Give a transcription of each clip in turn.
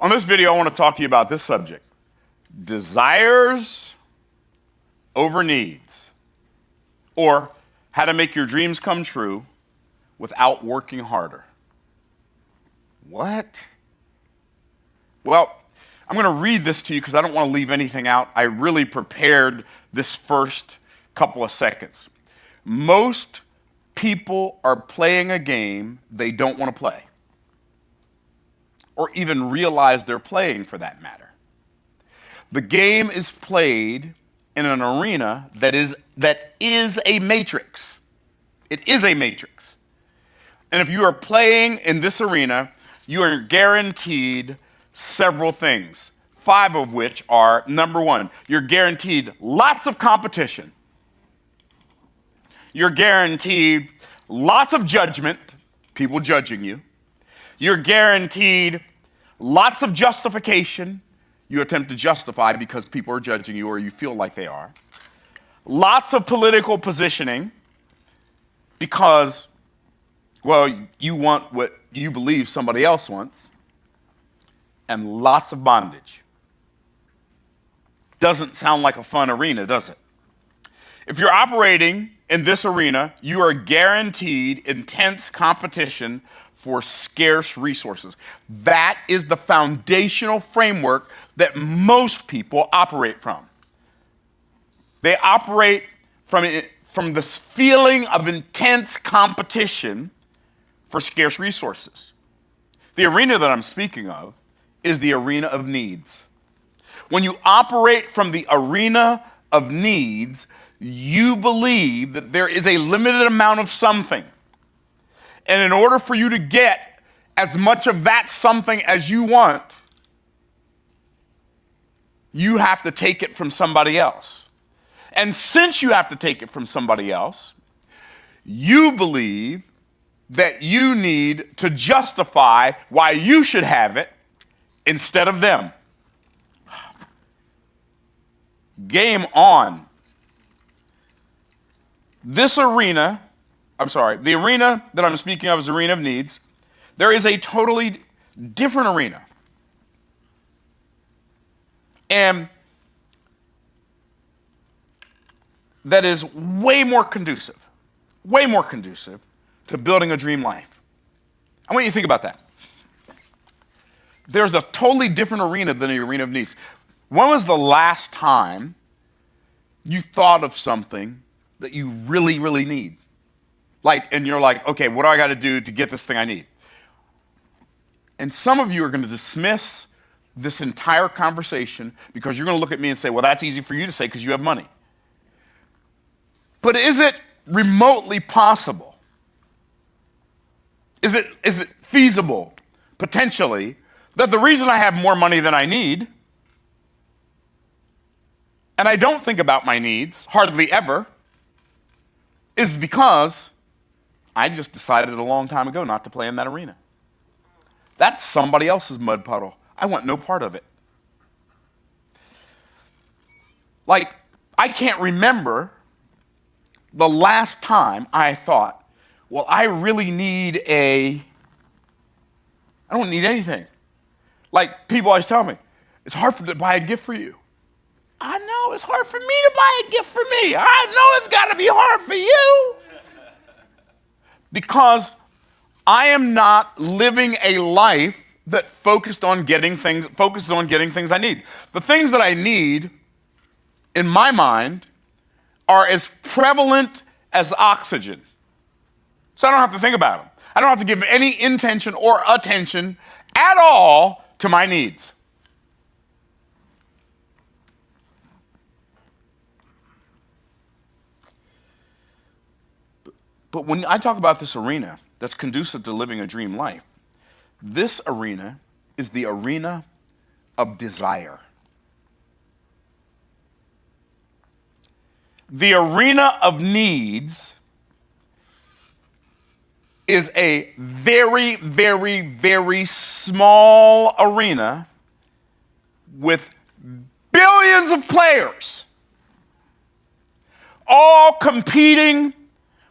On this video, I want to talk to you about this subject: desires over needs, or how to make your dreams come true without working harder. What? Well, I'm going to read this to you because I don't want to leave anything out. I really prepared this first couple of seconds. Most people are playing a game they don't want to play, or even realize they're playing, for that matter. The game is played in an arena that is a matrix. It is a matrix. And if you are playing in this arena, you are guaranteed several things, 5 of which are: number 1, you're guaranteed lots of competition. You're guaranteed lots of judgment, people judging you. You're guaranteed lots of justification. You attempt to justify because people are judging you or you feel like they are. Lots of political positioning because, well, you want what you believe somebody else wants. And lots of bondage. Doesn't sound like a fun arena, does it? If you're operating in this arena, you are guaranteed intense competition for scarce resources. That is the foundational framework that most people operate from. They operate from this feeling of intense competition for scarce resources. The arena that I'm speaking of is the arena of needs. When you operate from the arena of needs, you believe that there is a limited amount of something. And in order for you to get as much of that something as you want, you have to take it from somebody else. And since you have to take it from somebody else, you believe that you need to justify why you should have it instead of them. Game on. This arena, the arena that I'm speaking of is the arena of needs. There is a totally different arena. And that is way more conducive to building a dream life. I want you to think about that. There's a totally different arena than the arena of needs. When was the last time you thought of something that you really, really need? And you're like, okay, what do I got to do to get this thing I need? And some of you are going to dismiss this entire conversation because you're going to look at me and say, well, that's easy for you to say because you have money. But is it remotely possible? Is it feasible, potentially, that the reason I have more money than I need, and I don't think about my needs, hardly ever, is because I just decided a long time ago not to play in that arena. That's somebody else's mud puddle. I want no part of it. I can't remember the last time I thought, well, I really need I don't need anything. People always tell me, it's hard to buy a gift for you. I know it's hard for me to buy a gift for me. I know it's got to be hard for you. Because I am not living a life that focuses on getting things I need. The things that I need, in my mind, are as prevalent as oxygen. So I don't have to think about them. I don't have to give any intention or attention at all to my needs. But when I talk about this arena that's conducive to living a dream life, this arena is the arena of desire. The arena of needs is a very, very, very small arena with billions of players all competing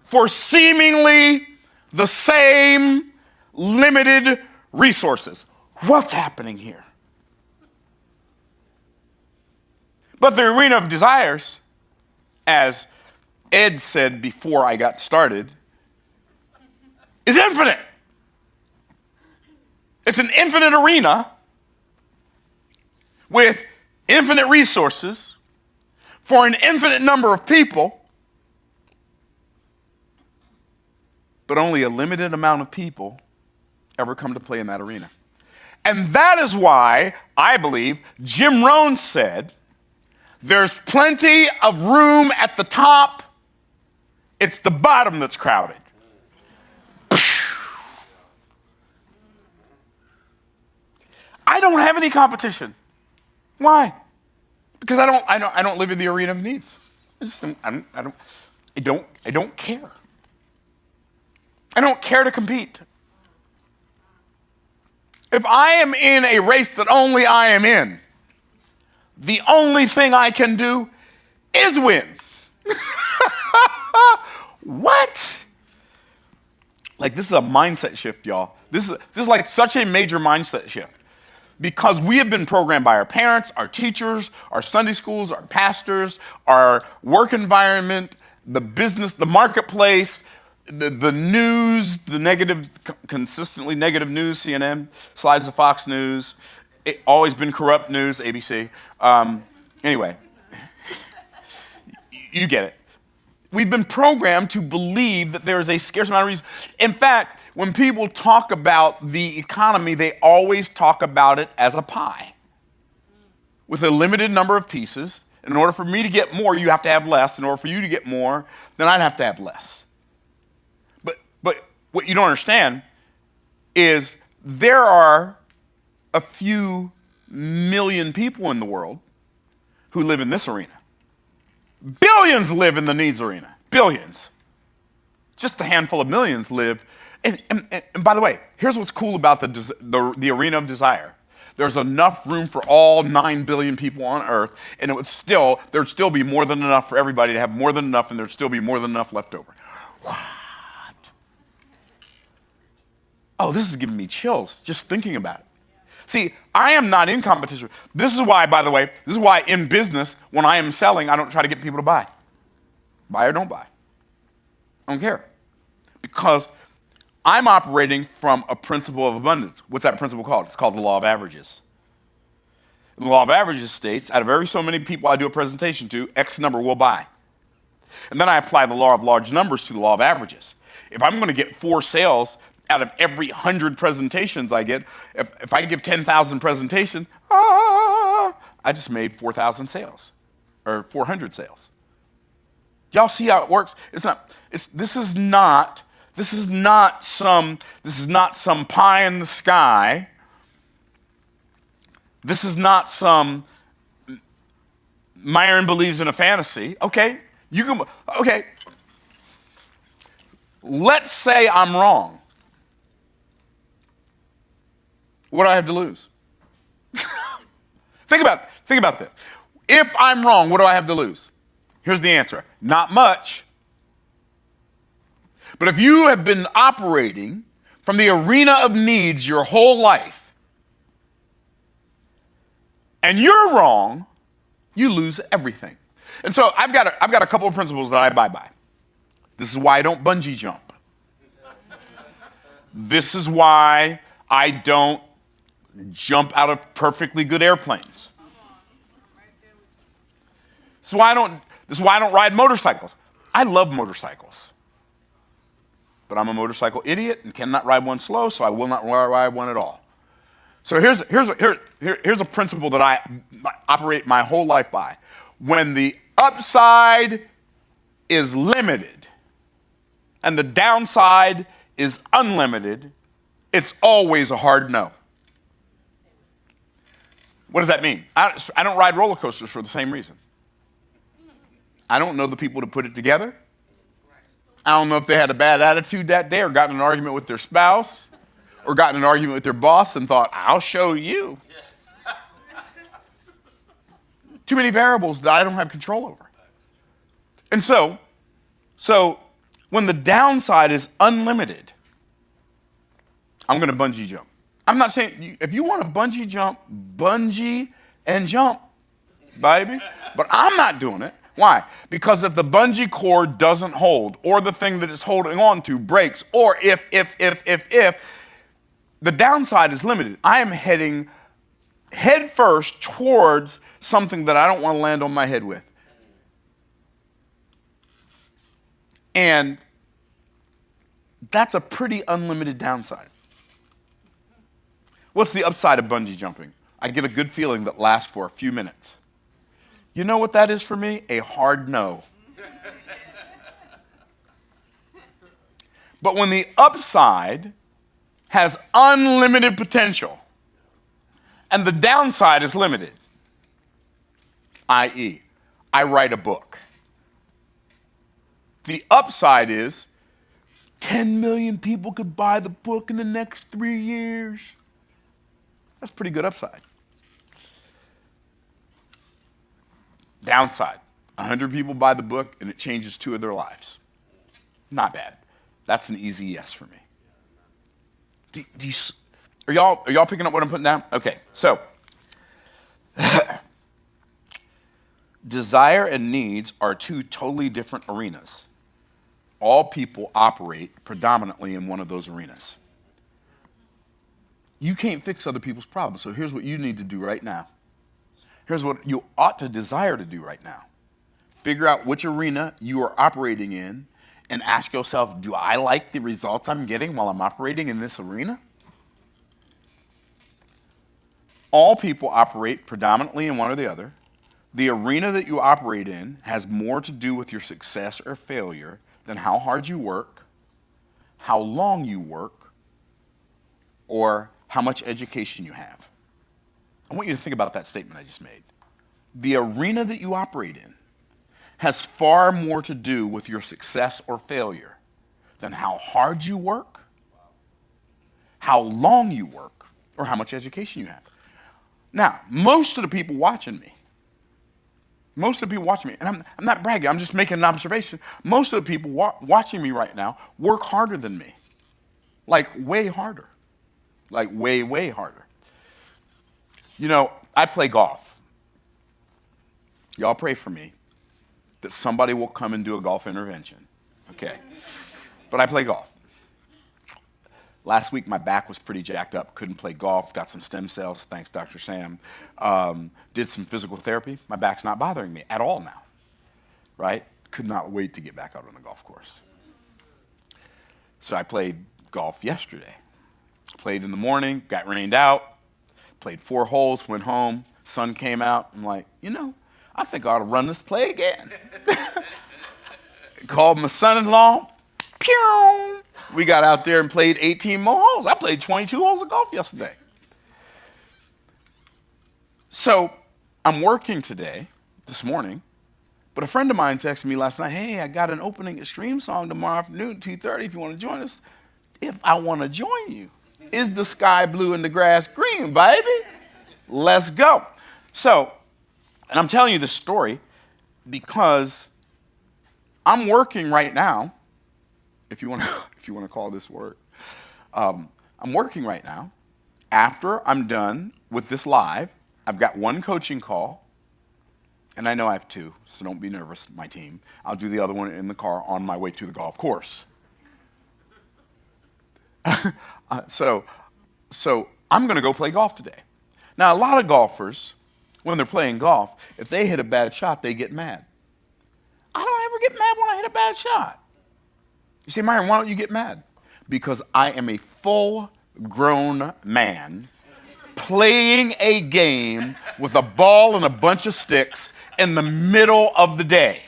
for seemingly the same limited resources. What's happening here? But the arena of desires, as Ed said before I got started, is infinite. It's an infinite arena with infinite resources for an infinite number of people, but only a limited amount of people ever come to play in that arena. And that is why I believe Jim Rohn said, there's plenty of room at the top, it's the bottom that's crowded. I don't have any competition. Why? Because I don't live in the arena of needs. I don't care. I don't care to compete. If I am in a race that only I am in, the only thing I can do is win. What? Like, this is a mindset shift, y'all. This is like such a major mindset shift. Because we have been programmed by our parents, our teachers, our Sunday schools, our pastors, our work environment, the business, the marketplace, the news, the negative, consistently negative news, CNN, slides of Fox News, always been corrupt news, ABC. Anyway, you get it. We've been programmed to believe that there is a scarce amount of resources. In fact, when people talk about the economy, they always talk about it as a pie with a limited number of pieces. In order for me to get more, you have to have less. In order for you to get more, then I'd have to have less. But what you don't understand is there are a few million people in the world who live in this arena. Billions live in the needs arena. Billions. Just a handful of millions live. And by the way, here's what's cool about the arena of desire. There's enough room for all 9 billion people on Earth, and there'd still be more than enough for everybody to have more than enough, and there'd still be more than enough left over. What? Oh, this is giving me chills just thinking about it. See, I am not in competition. This is why, by the way, in business, when I am selling, I don't try to get people to buy. Buy or don't buy. I don't care. Because I'm operating from a principle of abundance. What's that principle called? It's called the law of averages. The law of averages states, out of every so many people I do a presentation to, X number will buy. And then I apply the law of large numbers to the law of averages. If I'm going to get 4 sales out of every 100 presentations I get, if I give 10,000 presentations, I just made 4,000 sales, or 400 sales. Y'all see how it works? This is not some pie in the sky. This is not some Myron believes in a fantasy. Okay, let's say I'm wrong. What do I have to lose? Think about this. If I'm wrong, what do I have to lose? Here's the answer. Not much. But if you have been operating from the arena of needs your whole life, and you're wrong, you lose everything. And so I've got a couple of principles that I abide by. This is why I don't bungee jump. This is why I don't jump out of perfectly good airplanes. This is why I don't ride motorcycles. I love motorcycles. But I'm a motorcycle idiot and cannot ride one slow, so I will not ride one at all. So here's a principle that I operate my whole life by. When the upside is limited and the downside is unlimited, it's always a hard no. What does that mean? I don't ride roller coasters for the same reason. I don't know the people to put it together. I don't know if they had a bad attitude that day or got in an argument with their spouse or got in an argument with their boss and thought, I'll show you. Too many variables that I don't have control over. And so when the downside is unlimited, I'm going to bungee jump. I'm not saying, if you want to bungee jump, bungee and jump, baby. But I'm not doing it. Why? Because if the bungee cord doesn't hold, or the thing that it's holding on to breaks, or if, the downside is limited. I am heading head first towards something that I don't want to land on my head with. And that's a pretty unlimited downside. What's the upside of bungee jumping? I get a good feeling that lasts for a few minutes. You know what that is for me? A hard no. But when the upside has unlimited potential and the downside is limited, i.e., I write a book. The upside is 10 million people could buy the book in the next 3 years. That's pretty good upside. Downside, 100 people buy the book and it changes 2 of their lives. Not bad. That's an easy yes for me. Are y'all picking up what I'm putting down? Okay, so desire and needs are 2 totally different arenas. All people operate predominantly in one of those arenas. You can't fix other people's problems, so here's what you need to do right now. Here's what you ought to desire to do right now. Figure out which arena you are operating in and ask yourself, do I like the results I'm getting while I'm operating in this arena? All people operate predominantly in one or the other. The arena that you operate in has more to do with your success or failure than how hard you work, how long you work, or how much education you have. I want you to think about that statement I just made. The arena that you operate in has far more to do with your success or failure than how hard you work, how long you work, or how much education you have. Now, most of the people watching me, and I'm not bragging, I'm just making an observation. Most of the people watching me right now work harder than me. Like way harder. Like way, way harder. You know, I play golf. Y'all pray for me that somebody will come and do a golf intervention. Okay. But I play golf. Last week, my back was pretty jacked up. Couldn't play golf. Got some stem cells. Thanks, Dr. Sam. Did some physical therapy. My back's not bothering me at all now. Right? Could not wait to get back out on the golf course. So I played golf yesterday. Played in the morning. Got rained out. Played 4 holes. Went home. Sun came out. I'm like, I think I ought to run this play again. Called my son-in-law. Pew! We got out there and played 18 more holes. I played 22 holes of golf yesterday. So I'm working this morning, but a friend of mine texted me last night, hey, I got an opening at Stream Song tomorrow afternoon, 2:30, if you want to join us. If I want to join you. Is the sky blue and the grass green, baby? Let's go. So, and I'm telling you this story because I'm working right now, if you want to call this work. I'm working right now. After I'm done with this live, I've got 1 coaching call, and I know I have 2, so don't be nervous, my team. I'll do the other one in the car on my way to the golf course. So I'm going to go play golf today. Now, a lot of golfers, when they're playing golf, if they hit a bad shot, they get mad. I don't ever get mad when I hit a bad shot. You say, Myron, why don't you get mad? Because I am a full-grown man playing a game with a ball and a bunch of sticks in the middle of the day.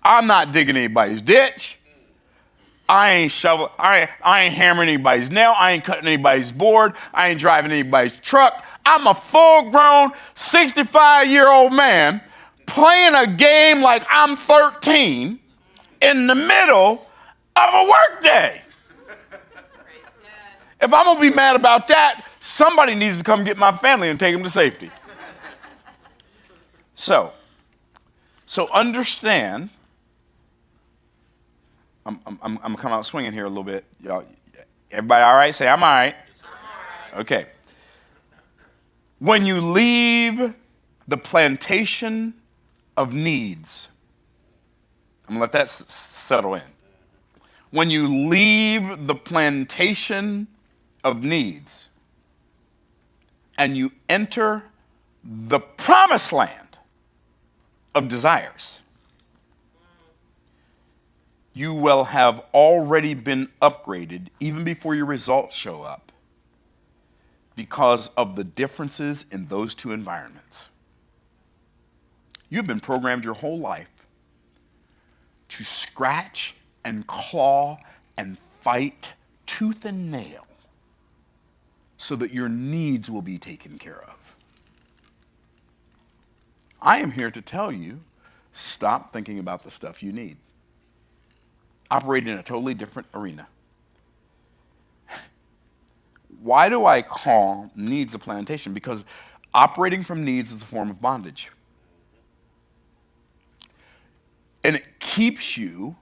I'm not digging anybody's ditch. I ain't hammering anybody's nail. I ain't cutting anybody's board. I ain't driving anybody's truck. I'm a full-grown 65-year-old man playing a game like I'm 13 in the middle of a work day. If I'm going to be mad about that, somebody needs to come get my family and take them to safety. So understand, I'm going to come out swinging here a little bit. Y'all, everybody all right? Say, I'm all right. Okay. When you leave the plantation of needs. I'm going to let that settle in. When you leave the plantation of needs and you enter the promised land of desires, you will have already been upgraded even before your results show up because of the differences in those two environments. You've been programmed your whole life to scratch and claw and fight tooth and nail so that your needs will be taken care of. I am here to tell you, stop thinking about the stuff you need. Operate in a totally different arena. Why do I call needs a plantation? Because operating from needs is a form of bondage. And it keeps you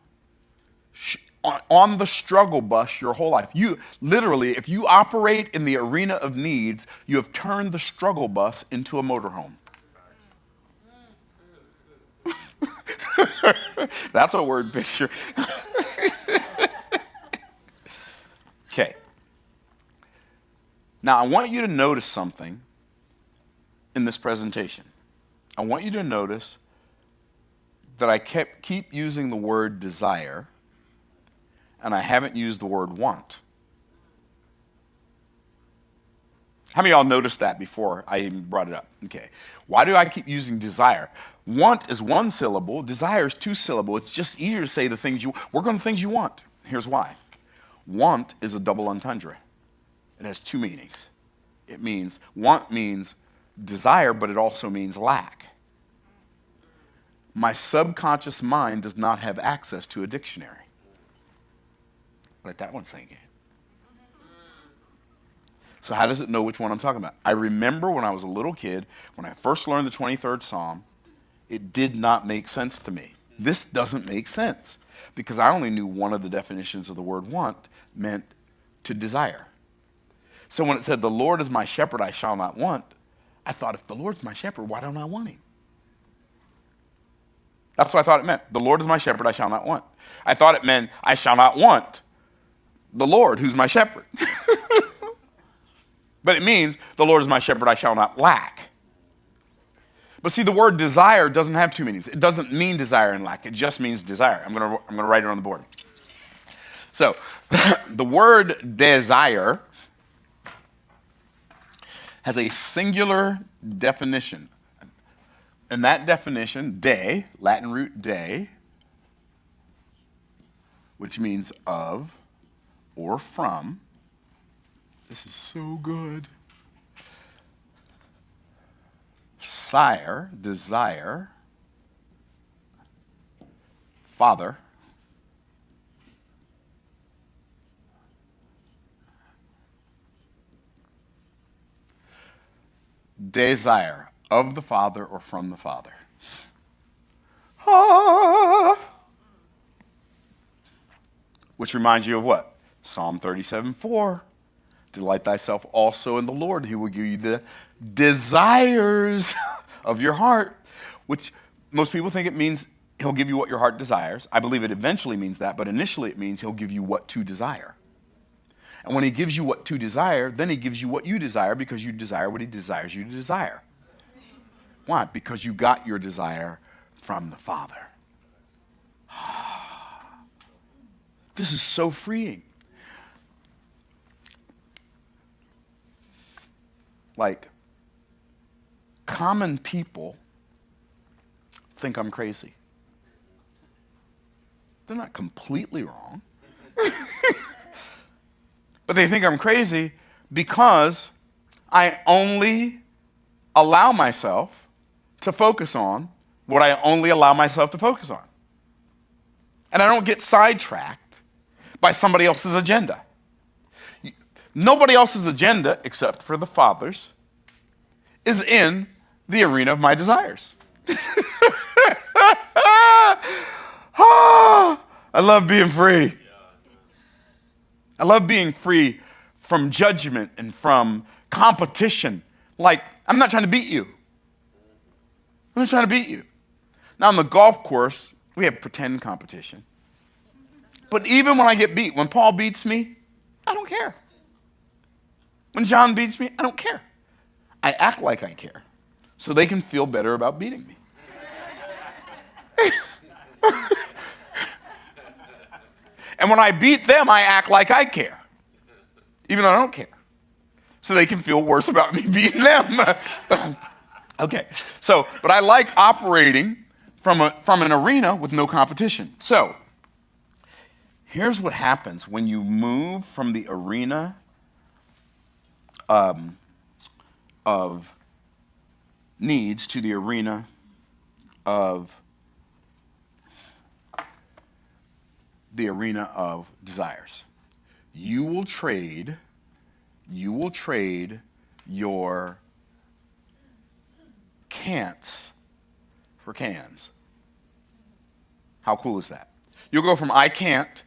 on the struggle bus your whole life. You literally, if you operate in the arena of needs, you have turned the struggle bus into a motorhome. That's a word picture. Okay. Now, I want you to notice something in this presentation. I want you to notice that I keep using the word desire, and I haven't used the word want. How many of y'all noticed that before I even brought it up? Okay. Why do I keep using desire? Want is one syllable, desire is two syllable. It's just easier to say the things you work on the things you want. Here's why. Want is a double entendre. It has two meanings. Want means desire, but it also means lack. My subconscious mind does not have access to a dictionary. Let that one sink in. So how does it know which one I'm talking about? I remember when I was a little kid, when I first learned the 23rd Psalm, it did not make sense to me. This doesn't make sense because I only knew one of the definitions of the word want meant to desire. So when it said, the Lord is my shepherd, I shall not want, I thought, if the Lord's my shepherd, why don't I want him? That's what I thought it meant. The Lord is my shepherd, I shall not want. I thought it meant, I shall not want the Lord who's my shepherd. But it means, the Lord is my shepherd, I shall not lack. But see, the word desire doesn't have two meanings. It doesn't mean desire and lack. It just means desire. I'm gonna write it on the board. So, the word desire has a singular definition. And that definition, de, Latin root de, which means of or from. This is so good. Sire, desire, father, desire, of the Father or from the Father. Ah. Which reminds you of what? Psalm 37:4. Delight thyself also in the Lord. He will give you the desires of your heart, which most people think it means he'll give you what your heart desires. I believe it eventually means that, but initially it means he'll give you what to desire. And when he gives you what to desire, then he gives you what you desire because you desire what he desires you to desire. Why? Because you got your desire from the Father. This is so freeing. Like, common people think I'm crazy. They're not completely wrong. But they think I'm crazy because I only allow myself to focus on what I only allow myself to focus on. And I don't get sidetracked by somebody else's agenda. Nobody else's agenda, except for the Father's, is in the arena of my desires. I love being free. I love being free from judgment and from competition. Like, I'm not trying to beat you. I'm just trying to beat you. Now on the golf course, we have pretend competition. But even when I get beat, when Paul beats me, I don't care. When John beats me, I don't care. I act like I care so they can feel better about beating me. And when I beat them, I act like I care, even though I don't care, so they can feel worse about me beating them. Okay, but I like operating from an arena with no competition. So here's what happens when you move from the arena of needs to the arena of desires. You will trade your can'ts for cans. How cool is that? You'll go from I can't.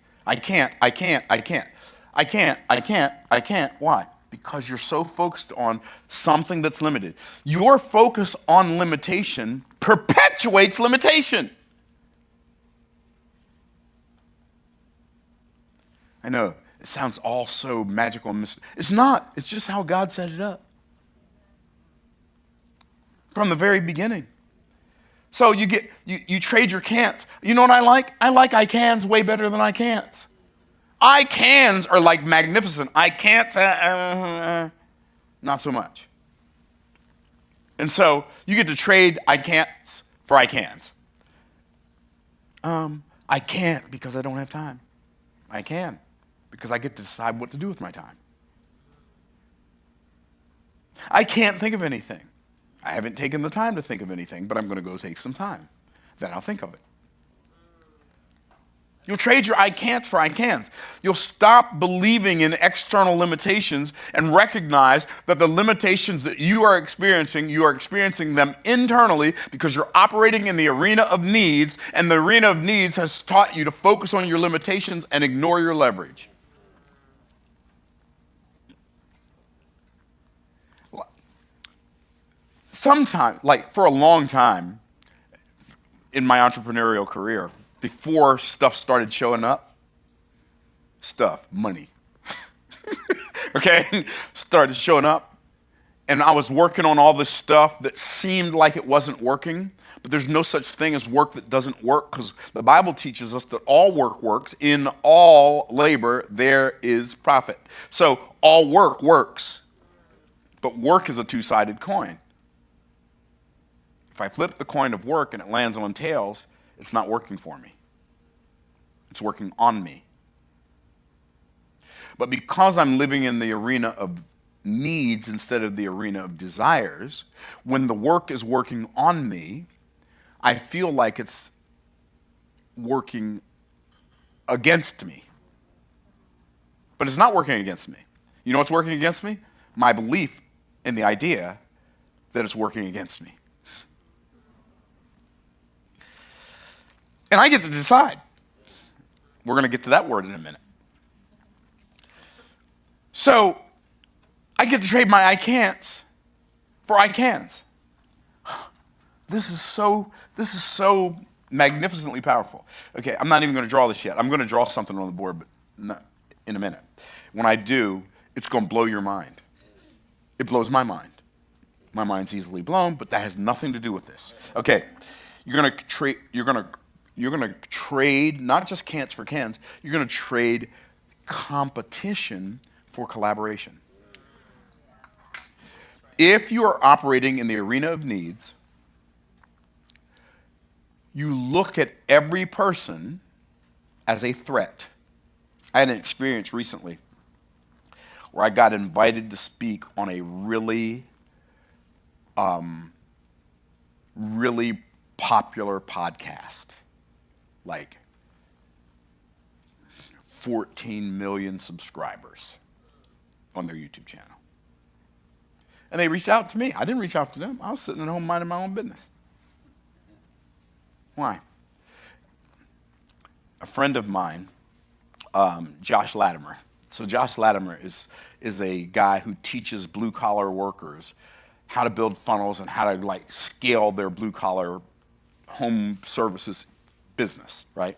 Why? Because you're so focused on something that's limited. Your focus on limitation perpetuates limitation. I know, it sounds all so magical and mystical. It's not. It's just how God set it up. From the very beginning. So you trade your can'ts. You know what I like? I like I cans way better than I can'ts. I cans are like magnificent. I can'ts, not so much. And so you get to trade I can'ts for I cans. I can't because I don't have time. I can because I get to decide what to do with my time. I can't think of anything. I haven't taken the time to think of anything, but I'm going to go take some time. Then I'll think of it. You'll trade your I can'ts for I cans. You'll stop believing in external limitations and recognize that the limitations that you are experiencing them internally because you're operating in the arena of needs, and the arena of needs has taught you to focus on your limitations and ignore your leverage. Sometime, like for a long time in my entrepreneurial career, before stuff started showing up, money, okay, started showing up, and I was working on all this stuff that seemed like it wasn't working, but there's no such thing as work that doesn't work, because the Bible teaches us that all work works. In all labor, there is profit. So all work works, but work is a two-sided coin. If I flip the coin of work and it lands on tails, it's not working for me. It's working on me. But because I'm living in the arena of needs instead of the arena of desires, when the work is working on me, I feel like it's working against me. But it's not working against me. You know what's working against me? My belief in the idea that it's working against me. And I get to decide. We're going to get to that word in a minute. So I get to trade my I can'ts for I cans. This is so magnificently powerful. Okay, I'm not even going to draw this yet. I'm going to draw something on the board, but not in a minute. When I do, it's going to blow your mind. It blows my mind. My mind's easily blown, but that has nothing to do with this. Okay, you're going to trade not just can'ts for cans, you're going to trade competition for collaboration. If you are operating in the arena of needs, you look at every person as a threat. I had an experience recently where I got invited to speak on a really popular podcast. Like 14 million subscribers on their YouTube channel. And they reached out to me. I didn't reach out to them. I was sitting at home minding my own business. Why? A friend of mine, Josh Latimer. So Josh Latimer is a guy who teaches blue-collar workers how to build funnels and how to like scale their blue collar home services business, right?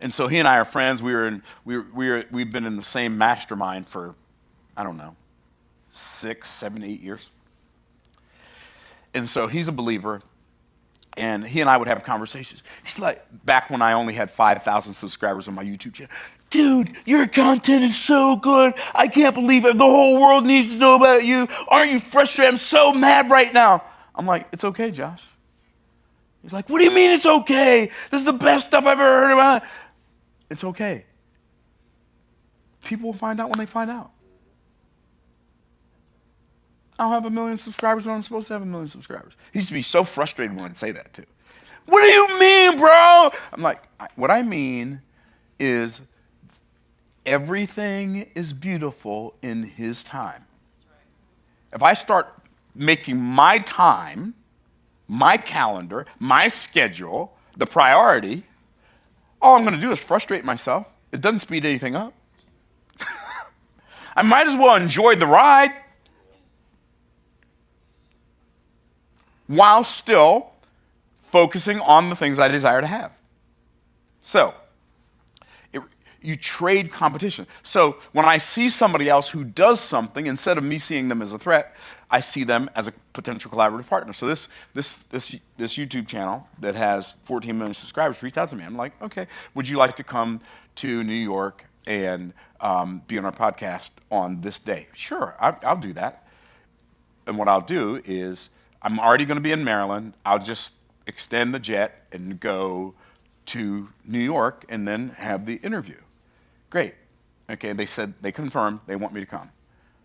And so he and I are friends. We've been in the same mastermind for, I don't know, 6, 7, 8 years. And so he's a believer, and he and I would have conversations. He's like, back when I only had 5,000 subscribers on my YouTube channel, dude, your content is so good. I can't believe it. The whole world needs to know about you. Aren't you frustrated? I'm so mad right now. I'm like, it's okay, Josh. He's like, what do you mean it's okay? This is the best stuff I've ever heard about. It's okay. People will find out when they find out. I don't have 1 million subscribers when I'm supposed to have 1 million subscribers. He used to be so frustrated when I'd say that too. What do you mean, bro? I'm like, what I mean is everything is beautiful in his time. If I start making my time, my calendar, my schedule, the priority, all I'm going to do is frustrate myself. It doesn't speed anything up. I might as well enjoy the ride while still focusing on the things I desire to have. So, you trade competition. So when I see somebody else who does something, instead of me seeing them as a threat, I see them as a potential collaborative partner. So this YouTube channel that has 14 million subscribers reached out to me. I'm like, okay, would you like to come to New York and be on our podcast on this day? Sure, I'll do that. And what I'll do is, I'm already going to be in Maryland. I'll just extend the jet and go to New York and then have the interview. Great. Okay, they said, they confirmed they want me to come.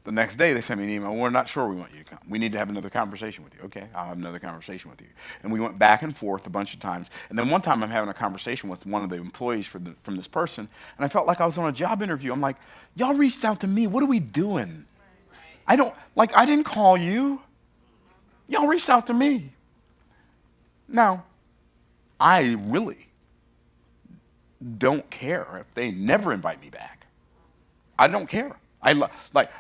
The next day they sent me an email, we're not sure we want you to come. We need to have another conversation with you. Okay, I'll have another conversation with you. And we went back and forth a bunch of times. And then one time I'm having a conversation with one of the employees from this person, and I felt like I was on a job interview. I'm like, y'all reached out to me. What are we doing? I didn't call you. Y'all reached out to me. Now, I really don't care if they never invite me back. I don't care. I'm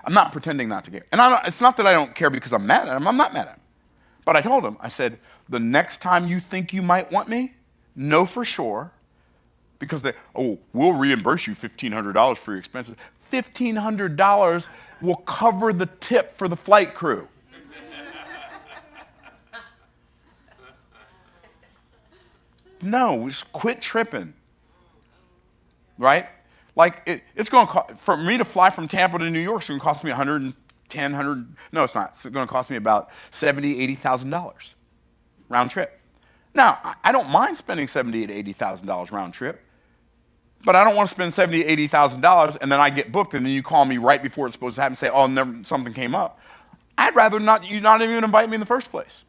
not pretending not to care. And it's not that I don't care because I'm mad at them. I'm not mad at them. But I told them, I said, the next time you think you might want me, know for sure, because we'll reimburse you $1,500 for your expenses. $1,500 will cover the tip for the flight crew. No, just quit tripping. Right? Like it's going to cost, for me to fly from Tampa to New York, it's going to cost me no, it's not. It's going to cost me about $70,000, $80,000 round trip. Now, I don't mind spending $70,000 to $80,000 round trip, but I don't want to spend $70,000 to $80,000 and then I get booked and then you call me right before it's supposed to happen and say, oh, something came up. I'd rather you not even invite me in the first place.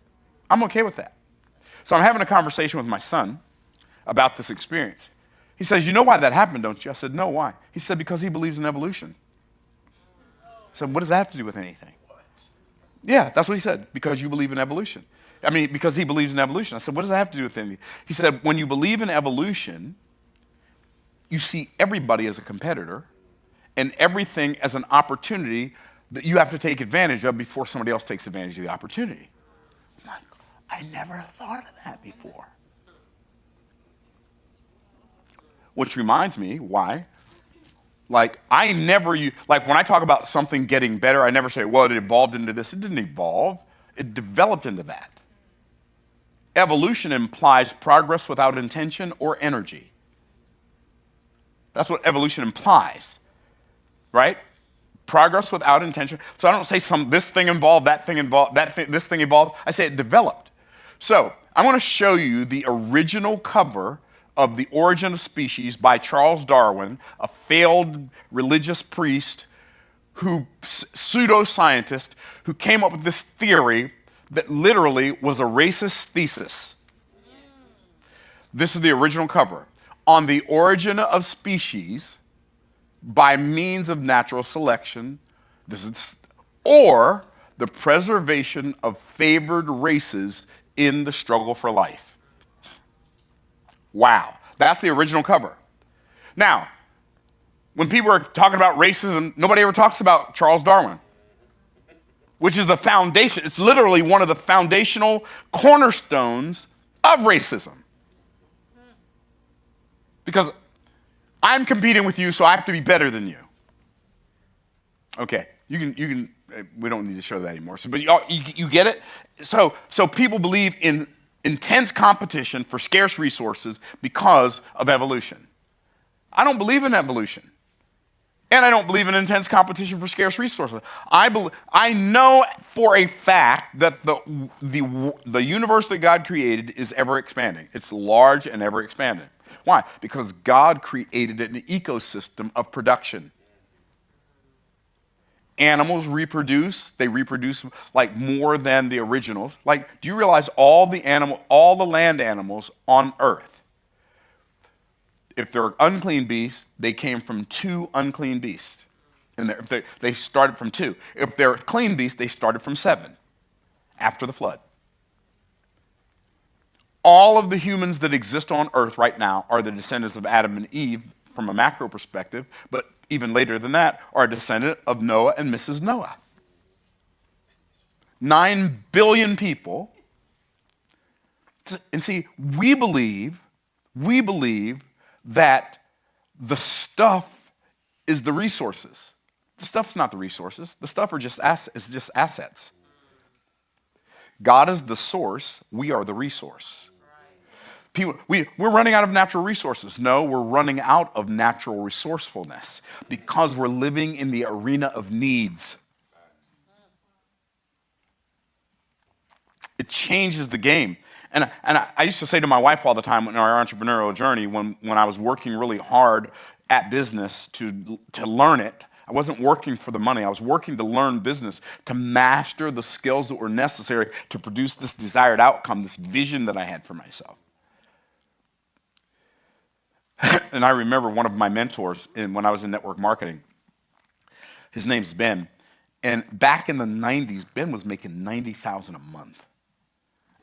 I'm okay with that. So I'm having a conversation with my son about this experience. He says, you know why that happened, don't you? I said, no, why? He said, because he believes in evolution. I said, what does that have to do with anything? Yeah, that's what he said, because you believe in evolution. Because he believes in evolution. I said, what does that have to do with anything? He said, when you believe in evolution, you see everybody as a competitor and everything as an opportunity that you have to take advantage of before somebody else takes advantage of the opportunity. I'm like, I never thought of that before. Which reminds me, why? When I talk about something getting better, I never say, well, it evolved into this. It didn't evolve. It developed into that. Evolution implies progress without intention or energy. That's what evolution implies, right? Progress without intention. So I don't say this thing evolved, that thing evolved, this thing evolved. I say it developed. So I want to show you the original cover of The Origin of Species by Charles Darwin, a failed religious priest pseudoscientist who came up with this theory that literally was a racist thesis. This is the original cover. On the origin of species by means of natural selection, or the preservation of favored races in the struggle for life. Wow, that's the original cover. Now, when people are talking about racism, nobody ever talks about Charles Darwin. which is the foundation. It's literally one of the foundational cornerstones of racism. Because I'm competing with you, so I have to be better than you. Okay, you can. We don't need to show that anymore. So, but you get it. So people believe in intense competition for scarce resources because of evolution. I don't believe in evolution, and I don't believe in intense competition for scarce resources. I know for a fact that the universe that God created is ever expanding. It's large and ever expanding. Why? Because God created an ecosystem of production. Animals reproduce. They reproduce like more than the originals. Like, do you realize all the land animals on Earth, if they're unclean beasts, they came from 2 unclean beasts. And they started from 2. If they're clean beasts, they started from 7 after the flood. All of the humans that exist on Earth right now are the descendants of Adam and Eve from a macro perspective, but even later than that, are a descendant of Noah and Mrs. Noah. 9 billion people. And see, we believe that the stuff is the resources. The stuff's not the resources. The stuff is just assets. God is the source. We are the resource. People, we're running out of natural resources. No, we're running out of natural resourcefulness because we're living in the arena of needs. It changes the game. And I used to say to my wife all the time in our entrepreneurial journey, when I was working really hard at business to learn it, I wasn't working for the money. I was working to learn business, to master the skills that were necessary to produce this desired outcome, this vision that I had for myself. And I remember one of my mentors when I was in network marketing. His name's Ben. And back in the 90s, Ben was making $90,000 a month.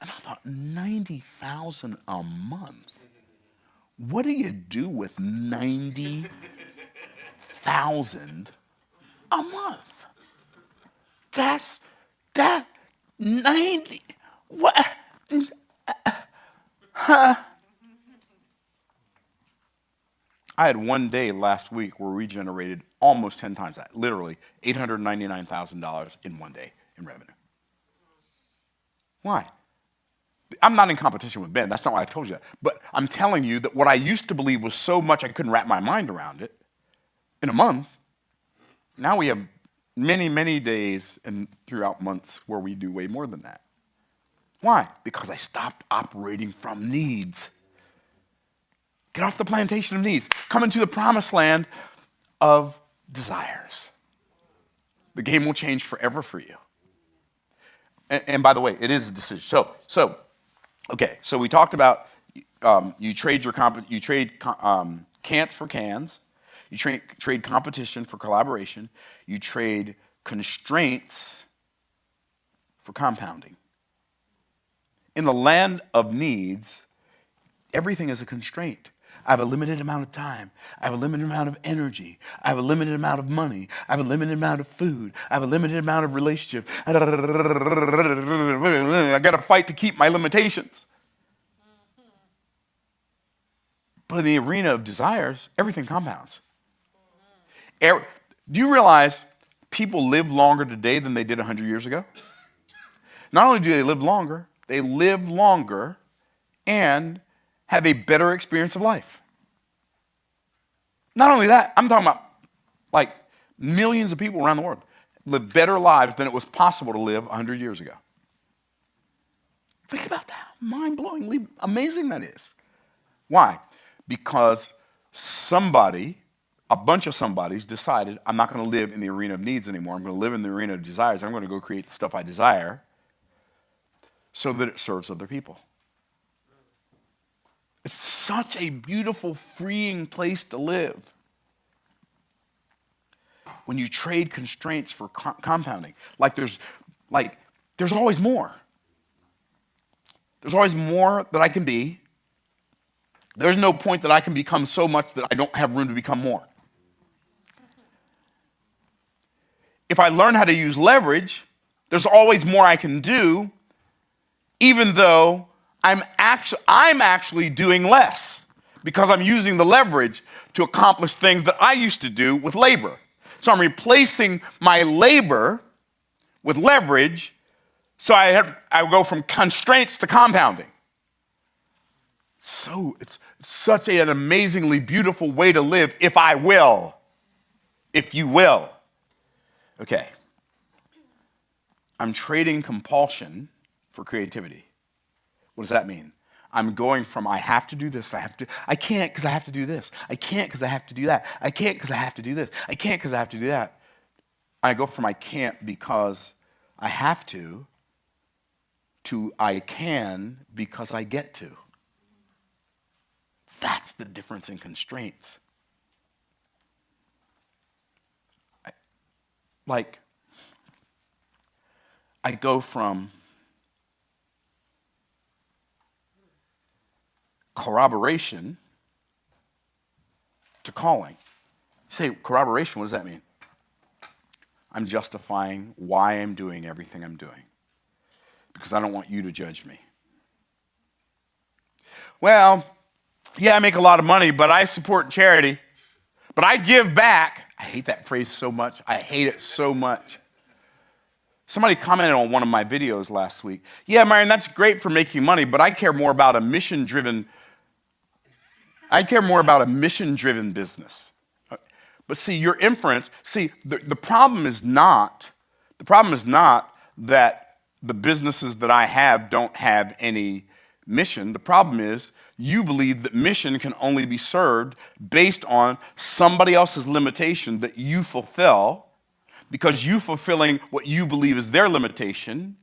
And I thought, $90,000 a month? What do you do with $90,000 a month? That's 90. What? I had one day last week where we generated almost 10 times that, literally $899,000 in one day in revenue. Why? I'm not in competition with Ben. That's not why I told you that. But I'm telling you that what I used to believe was so much I couldn't wrap my mind around it in a month. Now we have many, many days and throughout months where we do way more than that. Why? Because I stopped operating from needs. Get off the plantation of needs. Come into the promised land of desires. The game will change forever for you. And by the way, it is a decision. So we talked about you trade can'ts for cans. You trade competition for collaboration. You trade constraints for compounding. In the land of needs, everything is a constraint. I have a limited amount of time. I have a limited amount of energy. I have a limited amount of money. I have a limited amount of food. I have a limited amount of relationship. I got to fight to keep my limitations. But in the arena of desires, everything compounds. Do you realize people live longer today than they did 100 years ago? Not only do they live longer and have a better experience of life. Not only that, I'm talking about like millions of people around the world live better lives than it was possible to live 100 years ago. Think about that. Mind-blowingly amazing that is. Why? Because a bunch of somebodies decided, I'm not going to live in the arena of needs anymore. I'm going to live in the arena of desires. I'm going to go create the stuff I desire so that it serves other people. It's such a beautiful, freeing place to live. When you trade constraints for compounding, there's always more. There's always more that I can be. There's no point that I can become so much that I don't have room to become more. If I learn how to use leverage, There's always more I can do, even though I'm actually doing less because I'm using the leverage to accomplish things that I used to do with labor. So I'm replacing my labor with leverage, so I go from constraints to compounding. So it's such an amazingly beautiful way to live if you will. Okay. I'm trading compulsion for creativity. What does that mean? I'm going from I have to do this, I can't because I have to do this. I can't because I have to do that. I can't because I have to do this. I can't because I have to do that. I go from I can't because I have to I can because I get to. That's the difference in constraints. I go from corroboration to calling. You say, corroboration, what does that mean? I'm justifying why I'm doing everything I'm doing because I don't want you to judge me. Well, yeah, I make a lot of money, but I support charity, but I give back. I hate that phrase so much. I hate it so much. Somebody commented on one of my videos last week. Yeah, Myron, that's great for making money, but I care more about a mission-driven business. But see, your inference, the problem is not that the businesses that I have don't have any mission. The problem is you believe that mission can only be served based on somebody else's limitation that you fulfill, because you fulfilling what you believe is their limitation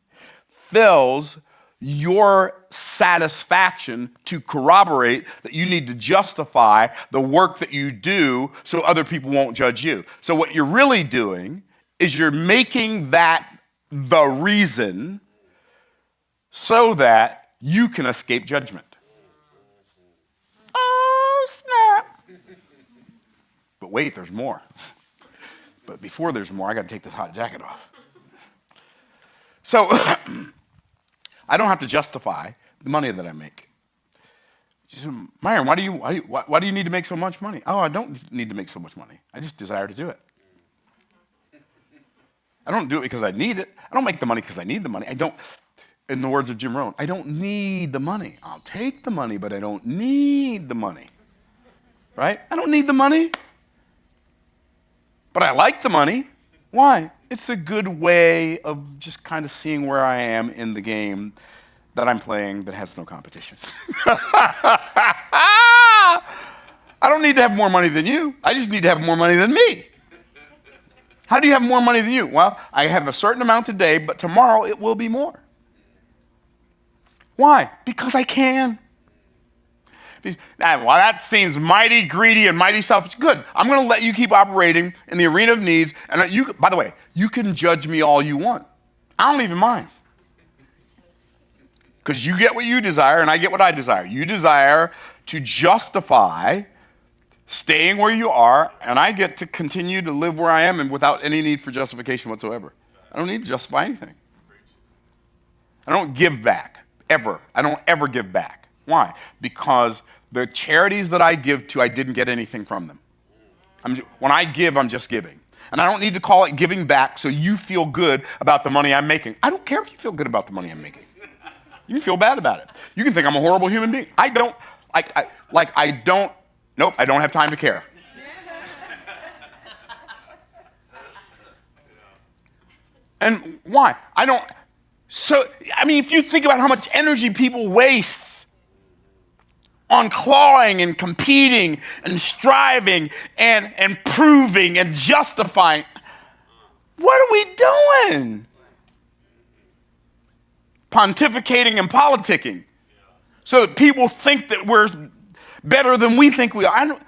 fills your satisfaction to corroborate that you need to justify the work that you do so other people won't judge you. So what you're really doing is you're making that the reason so that you can escape judgment. Oh, snap. But wait, there's more. But before there's more, I got to take this hot jacket off. So I don't have to justify the money that I make. She said, Myron, why do you need to make so much money? Oh, I don't need to make so much money. I just desire to do it. I don't do it because I need it. I don't make the money because I need the money. I don't, in the words of Jim Rohn, I don't need the money. I'll take the money, but I don't need the money. Right? I don't need the money. But I like the money. Why? It's a good way of just kind of seeing where I am in the game that I'm playing that has no competition. I don't need to have more money than you. I just need to have more money than me. How do you have more money than you? Well, I have a certain amount today, but tomorrow it will be more. Why? Because I can. Well, that seems mighty greedy and mighty selfish. Good. I'm going to let you keep operating in the arena of needs. And you, by the way, you can judge me all you want. I don't even mind. Because you get what you desire and I get what I desire. You desire to justify staying where you are, and I get to continue to live where I am and without any need for justification whatsoever. I don't need to justify anything. I don't give back, ever. I don't ever give back. Why? Because the charities that I give to, I didn't get anything from them. When I give, I'm just giving. And I don't need to call it giving back so you feel good about the money I'm making. I don't care if you feel good about the money I'm making. You can feel bad about it. You can think I'm a horrible human being. I don't have time to care. And why? If you think about how much energy people waste on clawing and competing and striving and proving and justifying, what are we doing? Pontificating and politicking so that people think that we're better than we think we are.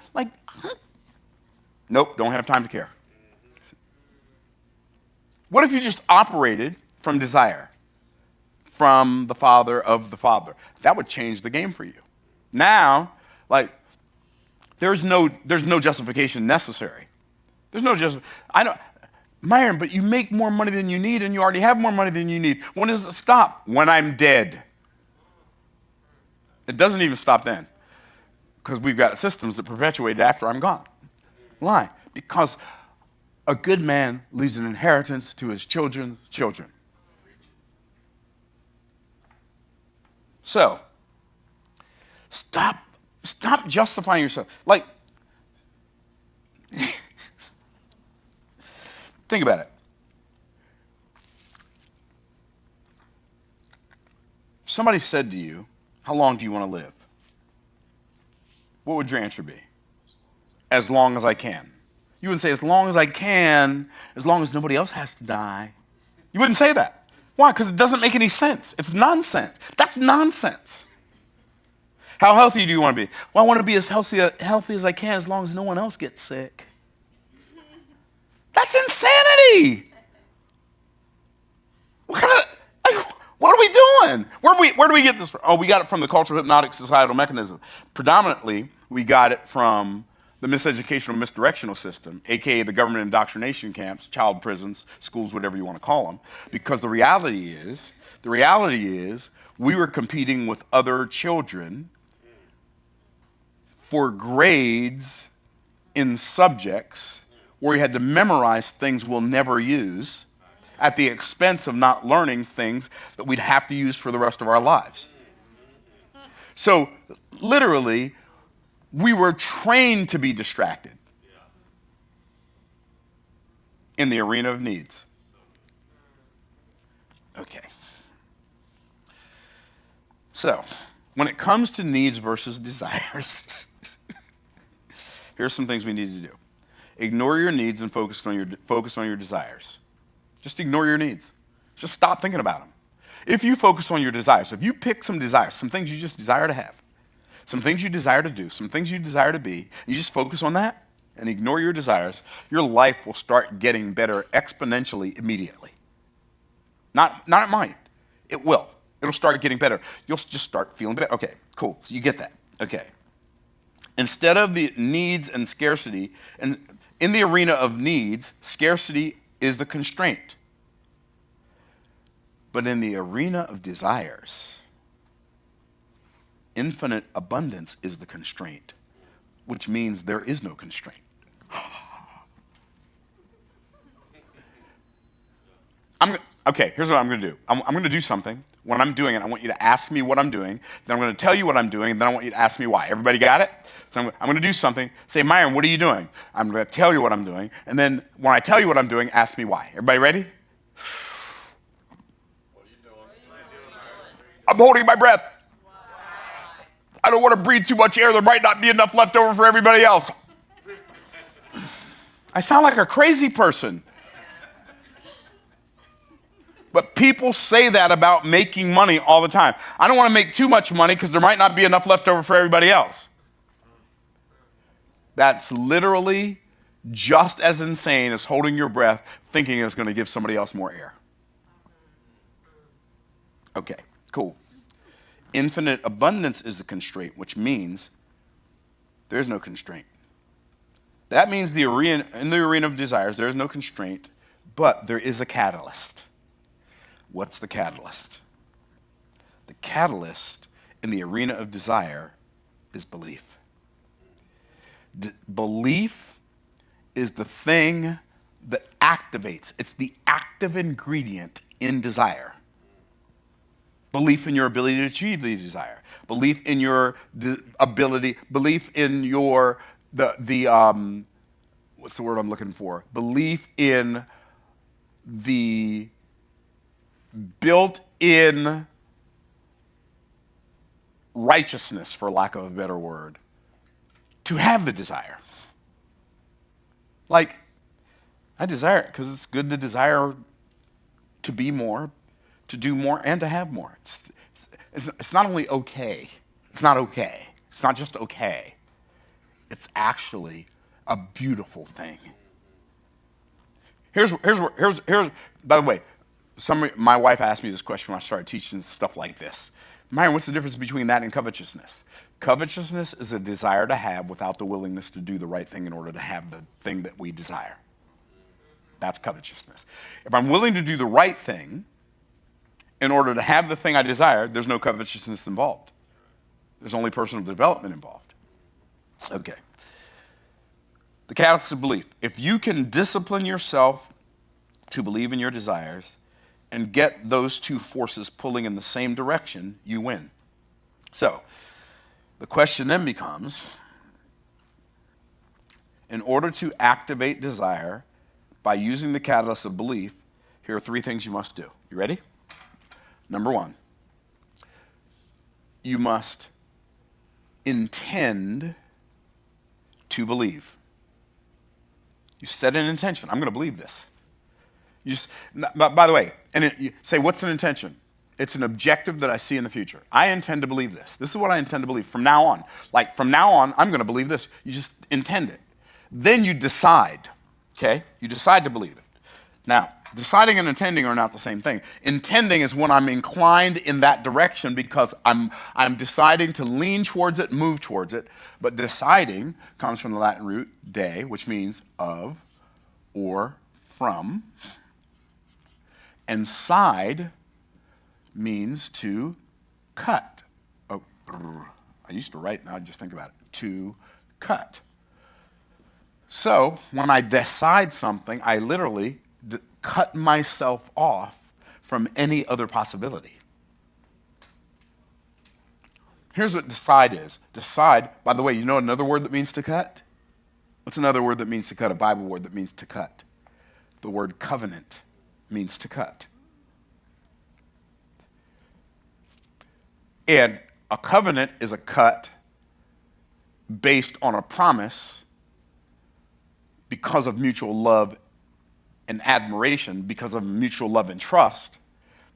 Nope, don't have time to care. What if you just operated from desire, from the Father of the Father? That would change the game for you. Now, there's no justification necessary. There's no Myron, but you make more money than you need and you already have more money than you need. When does it stop? When I'm dead. It doesn't even stop then because we've got systems that perpetuate it after I'm gone. Why? Because a good man leaves an inheritance to his children's children. So, stop justifying yourself. Like, think about it. If somebody said to you, how long do you want to live? What would your answer be? As long as I can. You wouldn't say as long as I can, as long as nobody else has to die. You wouldn't say that. Why? Because it doesn't make any sense. It's nonsense. That's nonsense. How healthy do you want to be? Well, I want to be as healthy as I can as long as no one else gets sick. That's insanity. What are we doing? Where do we get this from? Oh, we got it from the cultural hypnotic societal mechanism. Predominantly, we got it from the miseducational misdirectional system, aka the government indoctrination camps, child prisons, schools, whatever you want to call them. Because the reality is, we were competing with other children for grades in subjects where you had to memorize things we'll never use at the expense of not learning things that we'd have to use for the rest of our lives. So literally, we were trained to be distracted in the arena of needs. Okay. So, when it comes to needs versus desires, here's some things we need to do. Ignore your needs and focus on your desires. Just ignore your needs. Just stop thinking about them. If you focus on your desires, if you pick some desires, some things you just desire to have, some things you desire to do, some things you desire to be, you just focus on that and ignore your desires, your life will start getting better exponentially immediately. Not it might. It will. It'll start getting better. You'll just start feeling better. Okay, cool. So you get that. Okay. Instead of the needs and scarcity, and in the arena of needs, scarcity is the constraint. But in the arena of desires, infinite abundance is the constraint, which means there is no constraint. Okay, here's what I'm going to do. I'm going to do something. When I'm doing it, I want you to ask me what I'm doing. Then I'm going to tell you what I'm doing, and then I want you to ask me why. Everybody got it? So I'm going to do something. Say, Myron, what are you doing? I'm going to tell you what I'm doing, and then when I tell you what I'm doing, ask me why. Everybody ready? What are you doing? I'm holding my breath. I don't want to breathe too much air. There might not be enough left over for everybody else. I sound like a crazy person. But people say that about making money all the time. I don't want to make too much money because there might not be enough left over for everybody else. That's literally just as insane as holding your breath thinking it's going to give somebody else more air. Okay, cool. Infinite abundance is the constraint, which means there's no constraint. That means in the arena of desires, there is no constraint, but there is a catalyst. What's the catalyst? The catalyst in the arena of desire is belief. Belief is the thing that activates. It's the active ingredient in desire. Belief in your ability to achieve the desire. Belief in your ability. Belief in your what's the word I'm looking for? Belief in the built-in righteousness, for lack of a better word, to have the desire. Like, I desire it because it's good to desire to be more, to do more, and to have more. It's not only okay. It's not okay. It's not just okay. It's actually a beautiful thing. Here's by the way, my wife asked me this question when I started teaching stuff like this. Myron, what's the difference between that and covetousness? Covetousness is a desire to have without the willingness to do the right thing in order to have the thing that we desire. That's covetousness. If I'm willing to do the right thing in order to have the thing I desire, there's no covetousness involved. There's only personal development involved. Okay. The catalyst of belief. If you can discipline yourself to believe in your desires and get those two forces pulling in the same direction, you win. So, the question then becomes, in order to activate desire by using the catalyst of belief, here are three things you must do. You ready? Number one, you must intend to believe. You set an intention. I'm going to believe this. You just, by the way, you say, what's an intention? It's an objective that I see in the future. I intend to believe this. This is what I intend to believe from now on. Like, from now on, I'm going to believe this. You just intend it. Then you decide, okay? You decide to believe it. Now, deciding and intending are not the same thing. Intending is when I'm inclined in that direction because I'm deciding to lean towards it, move towards it. But deciding comes from the Latin root de, which means of or from. And side means to cut. Oh, I used to write, now I just think about it. To cut. So when I decide something, I literally cut myself off from any other possibility. Here's what decide is. Decide, by the way, you know another word that means to cut? What's another word that means to cut? A Bible word that means to cut. The word covenant means to cut. And a covenant is a cut based on a promise because of mutual love and admiration, because of mutual love and trust.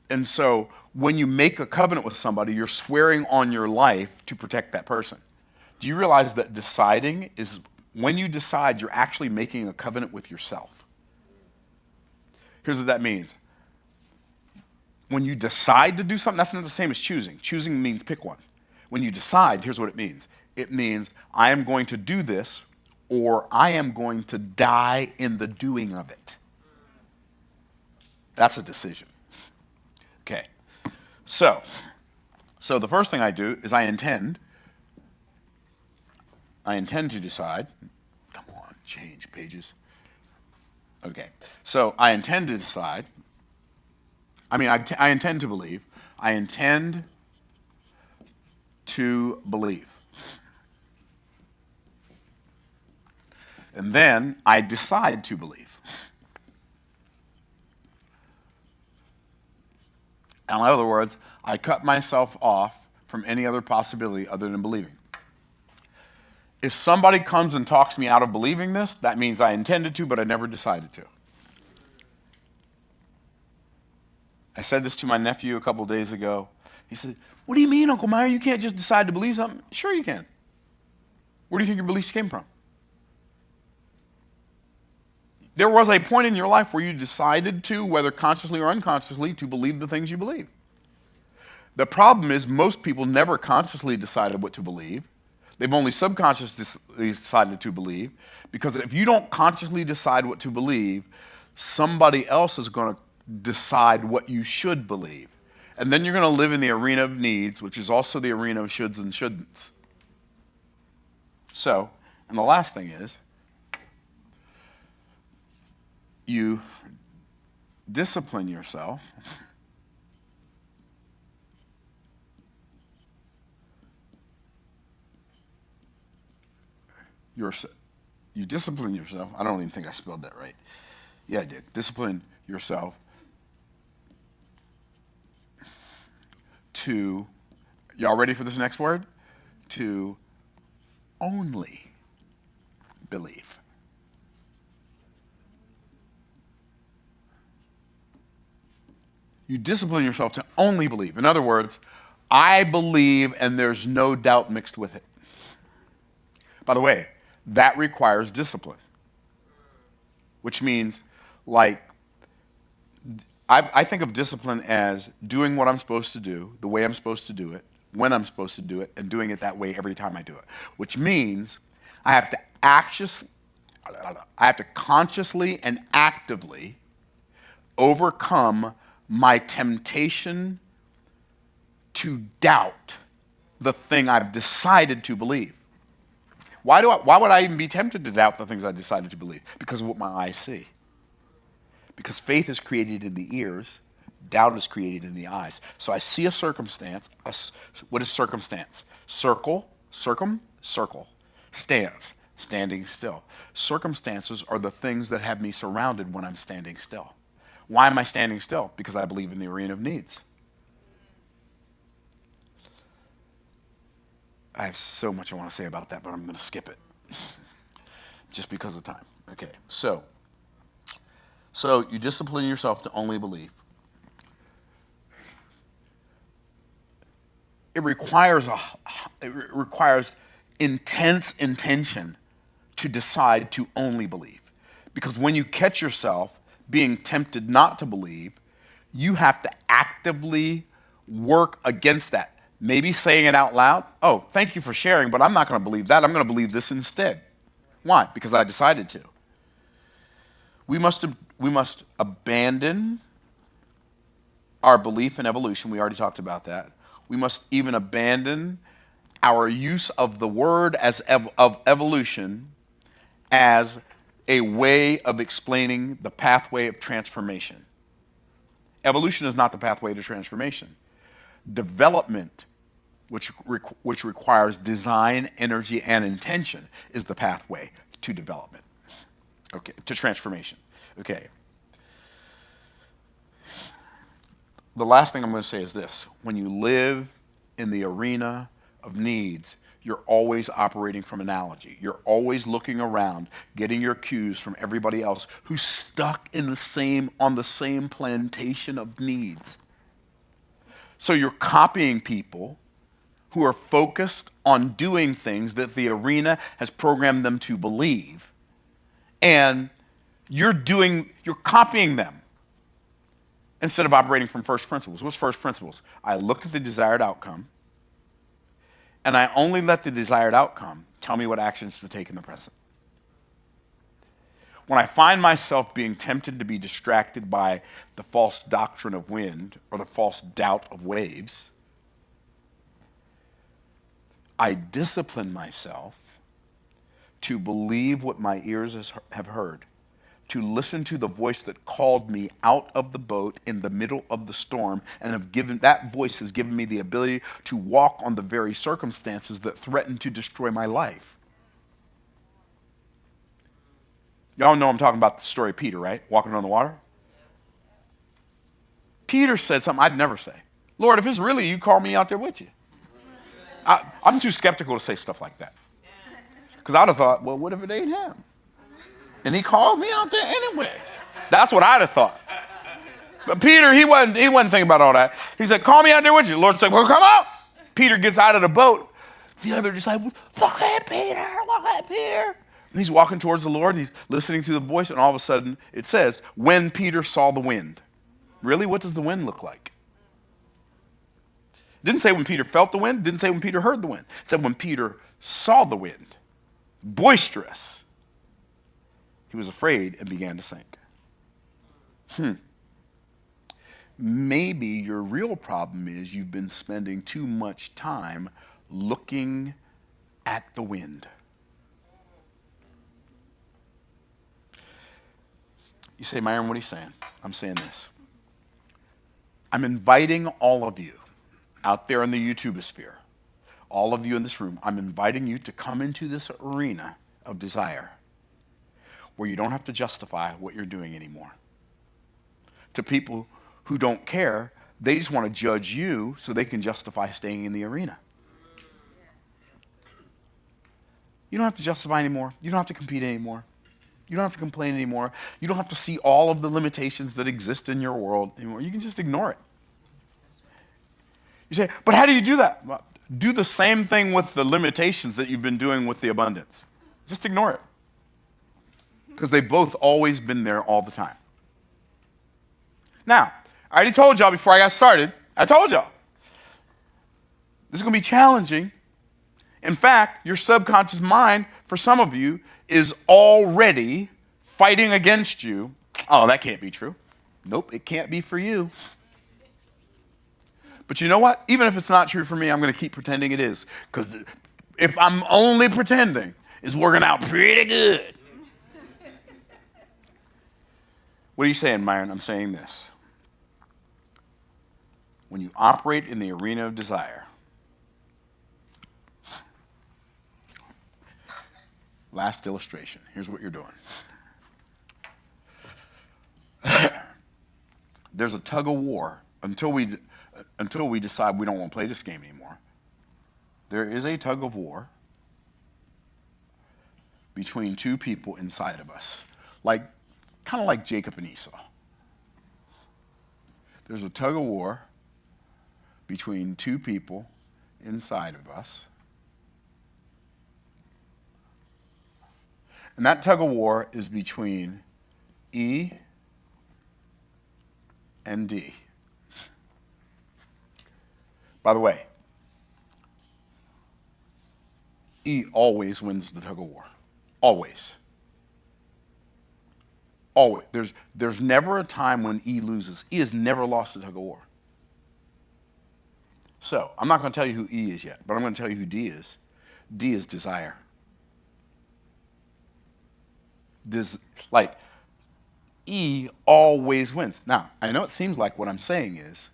And so when you make a covenant with somebody, you're swearing on your life to protect that person. Do you realize that deciding is, when you decide, you're actually making a covenant with yourself? Here's what that means. When you decide to do something, that's not the same as choosing. Choosing means pick one. When you decide, here's what it means. It means I am going to do this, or I am going to die in the doing of it. That's a decision. Okay. So the first thing I do is I intend to decide. Come on, change pages. Okay. So I intend to decide. I intend to believe. I intend to believe. And then I decide to believe. In other words, I cut myself off from any other possibility other than believing. If somebody comes and talks me out of believing this, that means I intended to, but I never decided to. I said this to my nephew a couple days ago. He said, "What do you mean, Uncle Myron? You can't just decide to believe something." Sure you can. Where do you think your beliefs came from? There was a point in your life where you decided to, whether consciously or unconsciously, to believe the things you believe. The problem is most people never consciously decided what to believe. They've only subconsciously decided to believe, because if you don't consciously decide what to believe, somebody else is going to decide what you should believe. And then you're going to live in the arena of needs, which is also the arena of shoulds and shouldn'ts. So, and the last thing is, you discipline yourself you discipline yourself. I don't even think I spelled that right. Yeah, I did. Discipline yourself to, y'all ready for this next word? To only believe. You discipline yourself to only believe. In other words, I believe and there's no doubt mixed with it. By the way, that requires discipline, which means, like, I think of discipline as doing what I'm supposed to do, the way I'm supposed to do it, when I'm supposed to do it, and doing it that way every time I do it, which means I have to I have to consciously and actively overcome my temptation to doubt the thing I've decided to believe. Why would I even be tempted to doubt the things I decided to believe? Because of what my eyes see. Because faith is created in the ears, doubt is created in the eyes. So I see a circumstance. What is circumstance? Circle, circle. Stance, standing still. Circumstances are the things that have me surrounded when I'm standing still. Why am I standing still? Because I believe in the arena of needs. I have so much I want to say about that, but I'm going to skip it just because of time. Okay, so you discipline yourself to only believe. It requires intense intention to decide to only believe. Because when you catch yourself being tempted not to believe, you have to actively work against that. Maybe saying it out loud. Oh, thank you for sharing, but I'm not going to believe that. I'm going to believe this instead. Why? Because I decided to. We must abandon our belief in evolution. We already talked about that. We must even abandon our use of the word of evolution as a way of explaining the pathway of transformation. Evolution is not the pathway to transformation. Development, which requires design, energy, and intention, is the pathway to development. Okay, to transformation. Okay. The last thing I'm going to say is this. When you live in the arena of needs, you're always operating from analogy. You're always looking around, getting your cues from everybody else who's stuck on the same plantation of needs. So you're copying people who are focused on doing things that the arena has programmed them to believe. And you're copying them instead of operating from first principles. What's first principles? I look at the desired outcome, and I only let the desired outcome tell me what actions to take in the present. When I find myself being tempted to be distracted by the false doctrine of wind or the false doubt of waves, I discipline myself to believe what my ears have heard, to listen to the voice that called me out of the boat in the middle of the storm, and that voice has given me the ability to walk on the very circumstances that threaten to destroy my life. Y'all know I'm talking about the story of Peter, right? Walking on the water. Peter said something I'd never say. Lord, if it's really you, call me out there with you. I'm too skeptical to say stuff like that. Because I'd have thought, well, what if it ain't him? And he called me out there anyway. That's what I'd have thought. But Peter, he wasn't thinking about all that. He said, call me out there with you. The Lord said, well, come out. Peter gets out of the boat. The other disciples, look at Peter. And he's walking towards the Lord. He's listening to the voice. And all of a sudden, it says, when Peter saw the wind. Really? What does the wind look like? It didn't say when Peter felt the wind. It didn't say when Peter heard the wind. It said when Peter saw the wind. Boisterous. He was afraid and began to sink. Maybe your real problem is you've been spending too much time looking at the wind. You say, Myron, what are you saying? I'm saying this. I'm inviting all of you out there in the YouTubeosphere, all of you in this room, I'm inviting you to come into this arena of desire where you don't have to justify what you're doing anymore. To people who don't care, they just want to judge you so they can justify staying in the arena. You don't have to justify anymore. You don't have to compete anymore. You don't have to complain anymore. You don't have to see all of the limitations that exist in your world anymore. You can just ignore it. You say, but how do you do that? Well, do the same thing with the limitations that you've been doing with the abundance. Just ignore it. Because they've both always been there all the time. Now, I already told y'all before I got started, I told y'all, this is going to be challenging. In fact, your subconscious mind, for some of you, is already fighting against you. Oh, that can't be true. Nope, it can't be for you. But you know what? Even if it's not true for me, I'm going to keep pretending it is. Because if I'm only pretending, it's working out pretty good. What are you saying, Myron? I'm saying this. When you operate in the arena of desire, last illustration, here's what you're doing. There's a tug of war until we decide we don't want to play this game anymore. There is a tug of war between two people inside of us, kind of like Jacob and Esau. There's a tug of war between two people inside of us. And that tug of war is between E and D. By the way, E always wins the tug of war. Always. Always. There's never a time when E loses. E has never lost a tug of war. So, I'm not going to tell you who E is yet, but I'm going to tell you who D is. D is desire. E always wins. Now, I know it seems like what I'm saying is,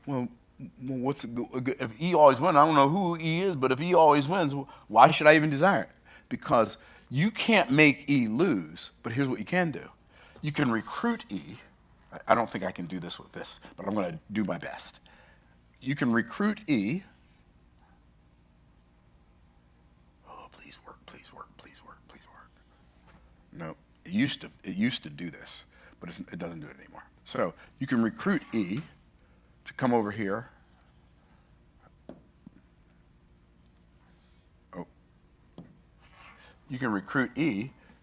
well, if E always wins, I don't know who E is, but if E always wins, why should I even desire it? Because you can't make E lose, but here's what you can do. You can recruit E. I don't think I can do this with this, but I'm going to do my best. You can recruit E. Oh, please work, please work, please work, please work. No, it used to do this, but it doesn't do it anymore. So you can recruit E to come over here. Oh. You can recruit E